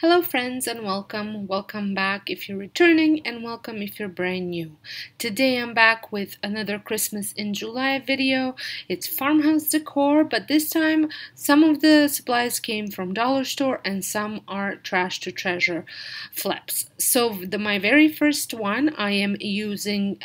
Hello friends and welcome. Welcome back if you're returning and welcome if you're brand new. Today I'm back with another Christmas in July video. It's Farmhouse decor, but this time some of the supplies came from dollar store and some are trash to treasure flips. So my very first one, I am using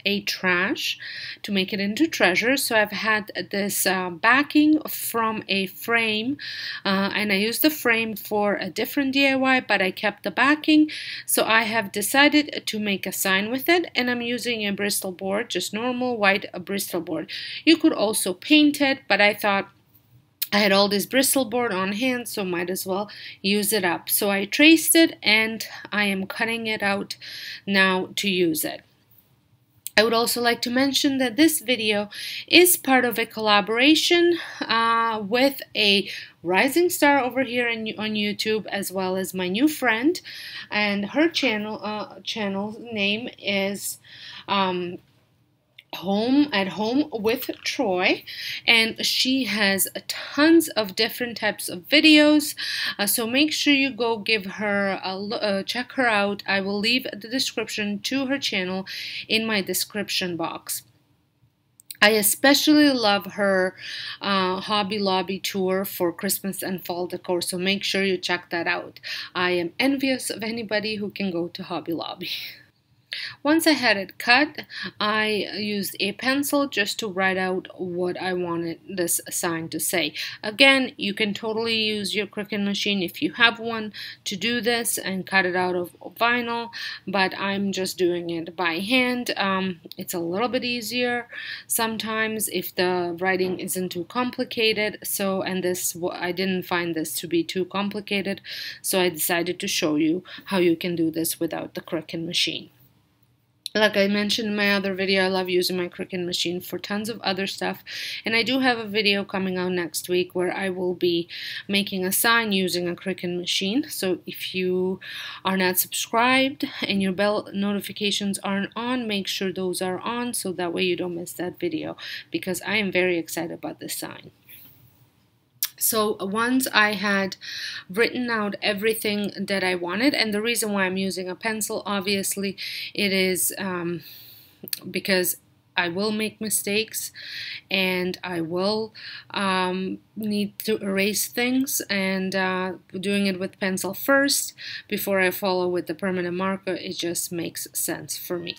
a trash to make it into treasure. So I've had this backing from a frame and I used the frame for a different DIY, but I kept the backing. So I have decided to make a sign with it, and I'm using a Bristol board, just normal white Bristol board. You could also paint it, but I thought I had all this Bristol board on hand, so might as well use it up. So I traced it and I am cutting it out now to use it. I would also like to mention that this video is part of a collaboration with a rising star over here on YouTube, as well as my new friend, and her channel name is Home with Troy, and she has tons of different types of videos, so make sure you go give her a check her out. I will leave the description to her channel in my description box. I especially love her Hobby Lobby tour for Christmas and fall decor, so make sure you check that out. I am envious of anybody who can go to Hobby Lobby. Once I had it cut, I used a pencil just to write out what I wanted this sign to say. Again, you can totally use your Cricut machine if you have one to do this and cut it out of vinyl, but I'm just doing it by hand. It's a little bit easier sometimes if the writing isn't too complicated. I didn't find this to be too complicated, so I decided to show you how you can do this without the Cricut machine. Like I mentioned in my other video, I love using my Cricut machine for tons of other stuff, and I do have a video coming out next week where I will be making a sign using a Cricut machine. So if you are not subscribed and your bell notifications aren't on, make sure those are on so that way you don't miss that video, because I am very excited about this sign. So once I had written out everything that I wanted, and the reason why I'm using a pencil, obviously, it is because I will make mistakes and I will need to erase things, and doing it with pencil first before I follow with the permanent marker, it just makes sense for me.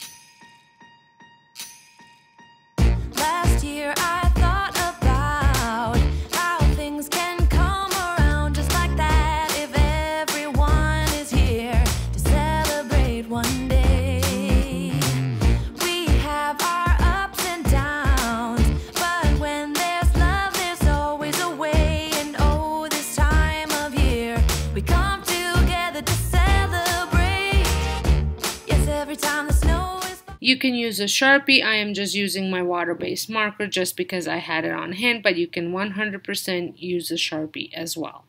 Last year I thought about how things can come around just like that if everyone is here to celebrate one day. We have our ups and downs, but when there's love there's always a way. And oh, this time of year we come together to celebrate. Yes, every time the snow is... You can use a Sharpie. I am just using my water-based marker just because I had it on hand, but you can 100% use a Sharpie as well.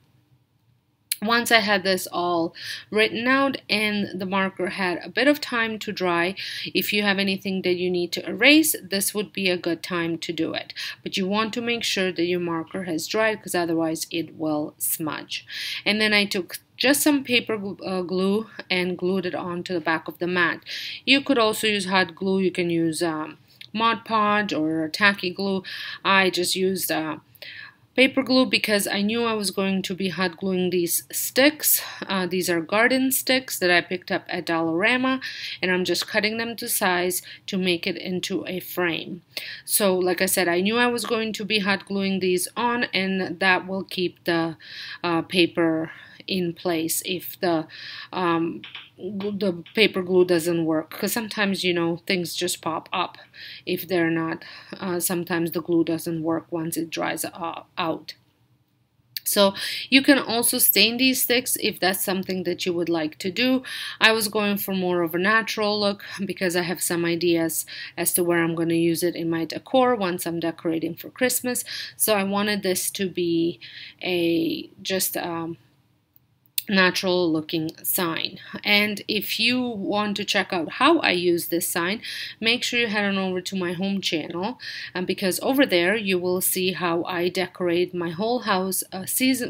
Once I had this all written out and the marker had a bit of time to dry, if you have anything that you need to erase, this would be a good time to do it. But you want to make sure that your marker has dried, because otherwise it will smudge. And then I took just some paper glue and glued it onto the back of the mat. You could also use hot glue. You can use Mod Podge or tacky glue. I just used paper glue because I knew I was going to be hot gluing these sticks. These are garden sticks that I picked up at Dollarama, and I'm just cutting them to size to make it into a frame. So like I said, I knew I was going to be hot gluing these on, and that will keep the paper in place if the paper glue doesn't work, because sometimes, you know, things just pop up if they're not, sometimes the glue doesn't work once it dries out. So you can also stain these sticks if that's something that you would like to do. I was going for more of a natural look because I have some ideas as to where I'm going to use it in my decor once I'm decorating for Christmas. So I wanted this to be a just natural looking sign. And if you want to check out how I use this sign, make sure you head on over to my home channel, because over there you will see how I decorate my whole house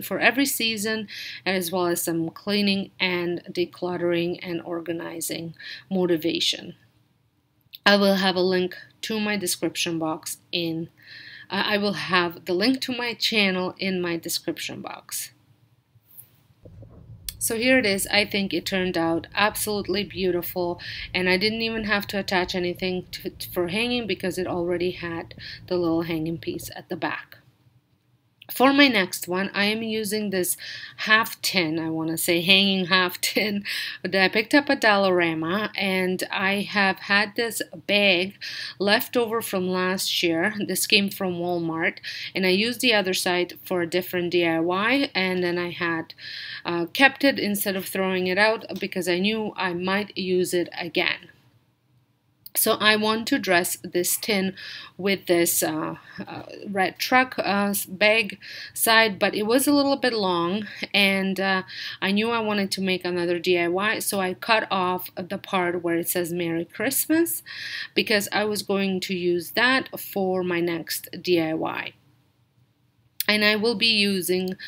for every season, as well as some cleaning and decluttering and organizing motivation. I will have a link to my description box I will have the link to my channel in my description box. So here it is. I think it turned out absolutely beautiful, and I didn't even have to attach anything for hanging because it already had the little hanging piece at the back. For my next one, I am using this half tin, I want to say hanging half tin, that I picked up at Dollarama, and I have had this bag left over from last year. This came from Walmart, and I used the other side for a different DIY, and then I had kept it instead of throwing it out because I knew I might use it again. So I want to dress this tin with this red truck bag side, but it was a little bit long, and I knew I wanted to make another DIY, so I cut off the part where it says Merry Christmas because I was going to use that for my next DIY. And I will be using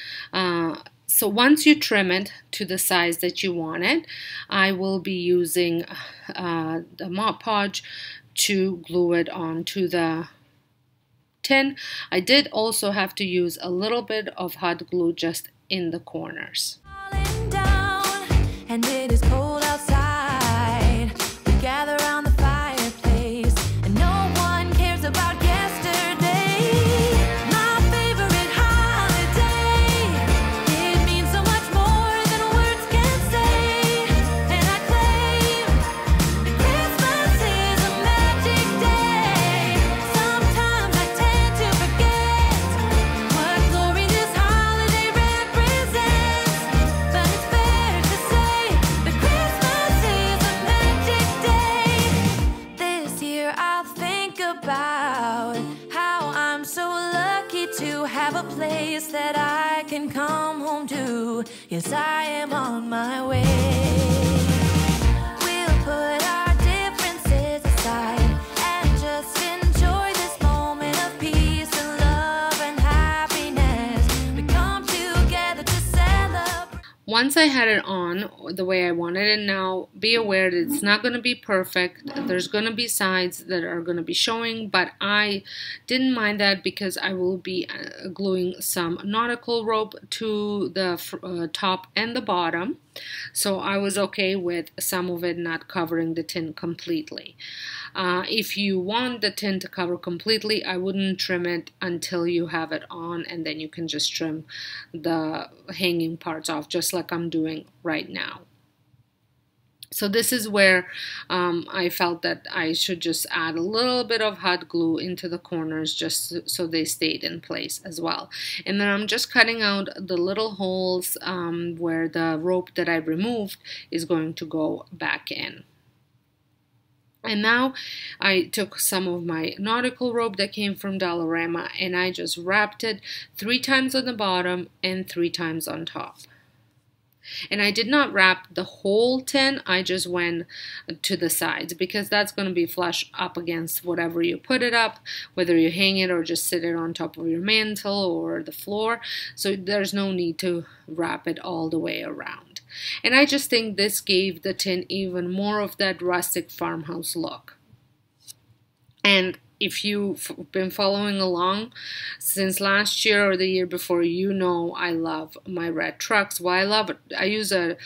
so once you trim it to the size that you want it, I will be using the Mod Podge to glue it onto the tin. I did also have to use a little bit of hot glue just in the corners. And it is cold outside. We gather around the fireplace, and no one cares about yesterday. My favorite holiday. It means so much more than words can say. And I claim that Christmas is a magic day. Sometimes I tend to forget what glory this holiday represents. But it's fair to say that Christmas is a magic day. This year I'll think about how I'm so lucky to have a place that I can come home to. Yes, I am on my way. We'll put our differences aside and just enjoy this moment of peace and love and happiness. We come together to celebrate. Once I had it on the way I wanted it, now be aware that it's not going to be perfect. There's going to be sides that are going to be showing, but I didn't mind that because I will be gluing some nautical rope to the top and the bottom. So I was okay with some of it not covering the tin completely. If you want the tin to cover completely, I wouldn't trim it until you have it on, and then you can just trim the hanging parts off, just like I'm doing right now. So this is where I felt that I should just add a little bit of hot glue into the corners just so they stayed in place as well. And then I'm just cutting out the little holes where the rope that I removed is going to go back in. And now I took some of my nautical rope that came from Dollarama and I just wrapped it 3 times on the bottom and 3 times on top. And I did not wrap the whole tin, I just went to the sides because that's going to be flush up against whatever you put it up, whether you hang it or just sit it on top of your mantle or the floor. So there's no need to wrap it all the way around. And I just think this gave the tin even more of that rustic farmhouse look. And if you've been following along since last year or the year before, you know I love my red trucks. Well, I love it. I use a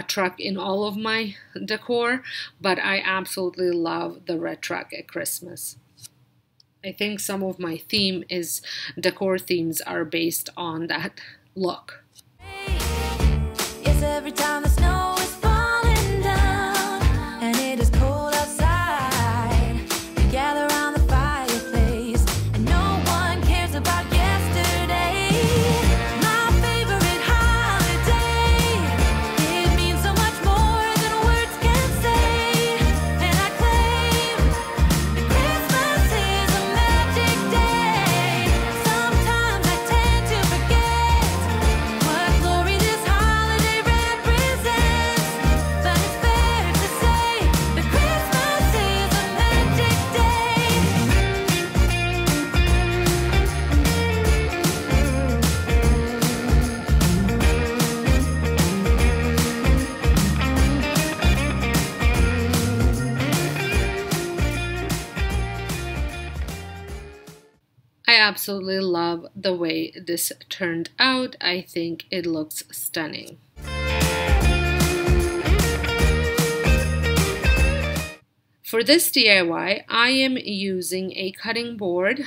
truck in all of my decor, but I absolutely love the red truck at Christmas. I think some of my decor themes are based on that look. Yes, every time the snow is falling down and it is cold outside, we gather around the fireplace and no one cares about yesterday. My favorite holiday. It means so much more than words can say. And I claim that Christmas is a magic day. Sometimes I tend to forget what glory this holiday represents. absolutely love the way this turned out. I think it looks stunning. For this DIY, I am using a cutting board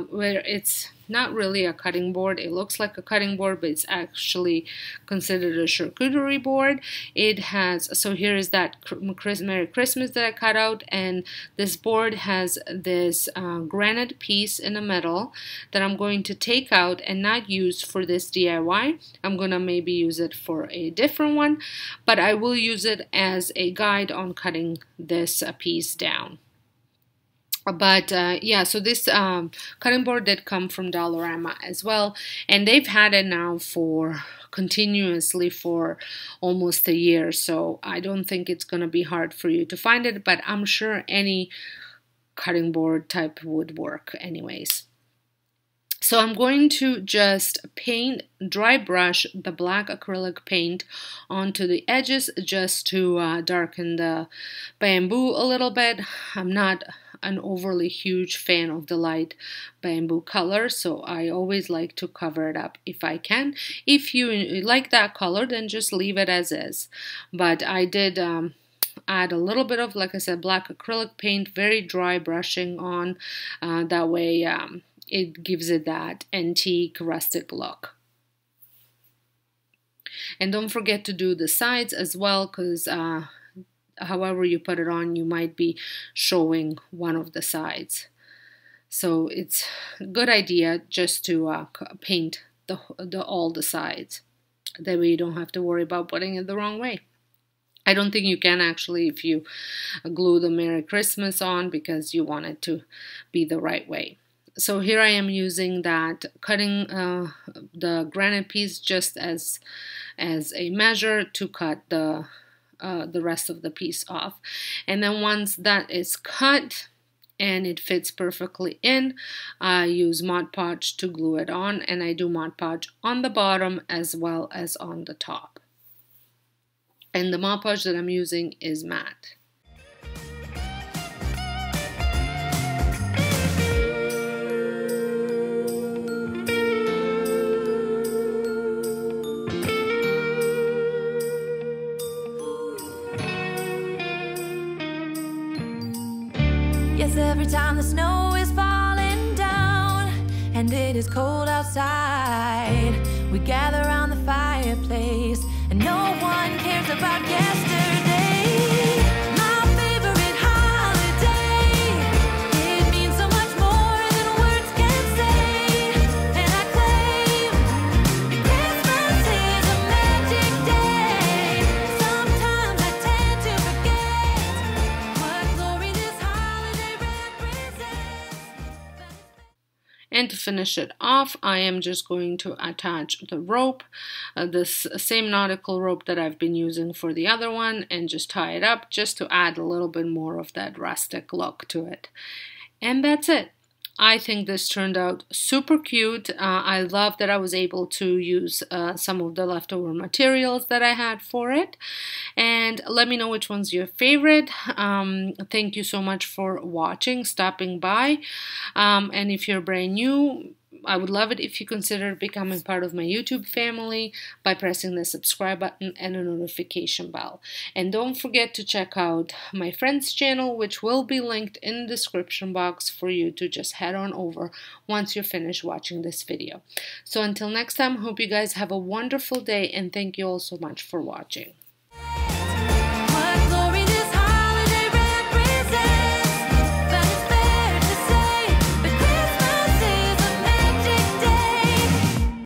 where it's not really a cutting board. It looks like a cutting board, but it's actually considered a charcuterie board. It has, so here is that Merry Christmas that I cut out, and this board has this granite piece in the middle that I'm going to take out and not use for this DIY. I'm gonna maybe use it for a different one, but I will use it as a guide on cutting this piece down. But yeah, so this cutting board did come from Dollarama as well, and they've had it now for continuously for almost a year, so I don't think it's gonna be hard for you to find it, but I'm sure any cutting board type would work anyways. So I'm going to just dry brush the black acrylic paint onto the edges just to darken the bamboo a little bit. I'm not an overly huge fan of the light bamboo color, so I always like to cover it up if I can. If you like that color, then just leave it as is. But I did add a little bit of, like I said, black acrylic paint, very dry brushing on, that way it gives it that antique rustic look. And don't forget to do the sides as well, because however you put it on, you might be showing one of the sides. So it's a good idea just to paint all the sides. That way you don't have to worry about putting it the wrong way. I don't think you can actually if you glue the Merry Christmas on, because you want it to be the right way. So here I am using that, cutting the granite piece just as a measure to cut the rest of the piece off. And then once that is cut and it fits perfectly in, I use Mod Podge to glue it on, and I do Mod Podge on the bottom as well as on the top. And the Mod Podge that I'm using is matte. Yes, every time the snow is falling down and it is cold outside, we gather around the fireplace and no one cares about yesterday. My favorite holiday, it means so much more than words can say. And I claim Christmas is a magic day. Sometimes I tend to forget what glory this holiday represents. And to finish it off, I am just going to attach the rope, this same nautical rope that I've been using for the other one, and just tie it up just to add a little bit more of that rustic look to it. And that's it. I think this turned out super cute. I love that I was able to use some of the leftover materials that I had for it. And let me know which one's your favorite. Thank you so much for watching, stopping by. And if you're brand new, I would love it if you consider becoming part of my YouTube family by pressing the subscribe button and a notification bell. And don't forget to check out my friend's channel, which will be linked in the description box for you to just head on over once you're finished watching this video. So until next time, hope you guys have a wonderful day, and thank you all so much for watching.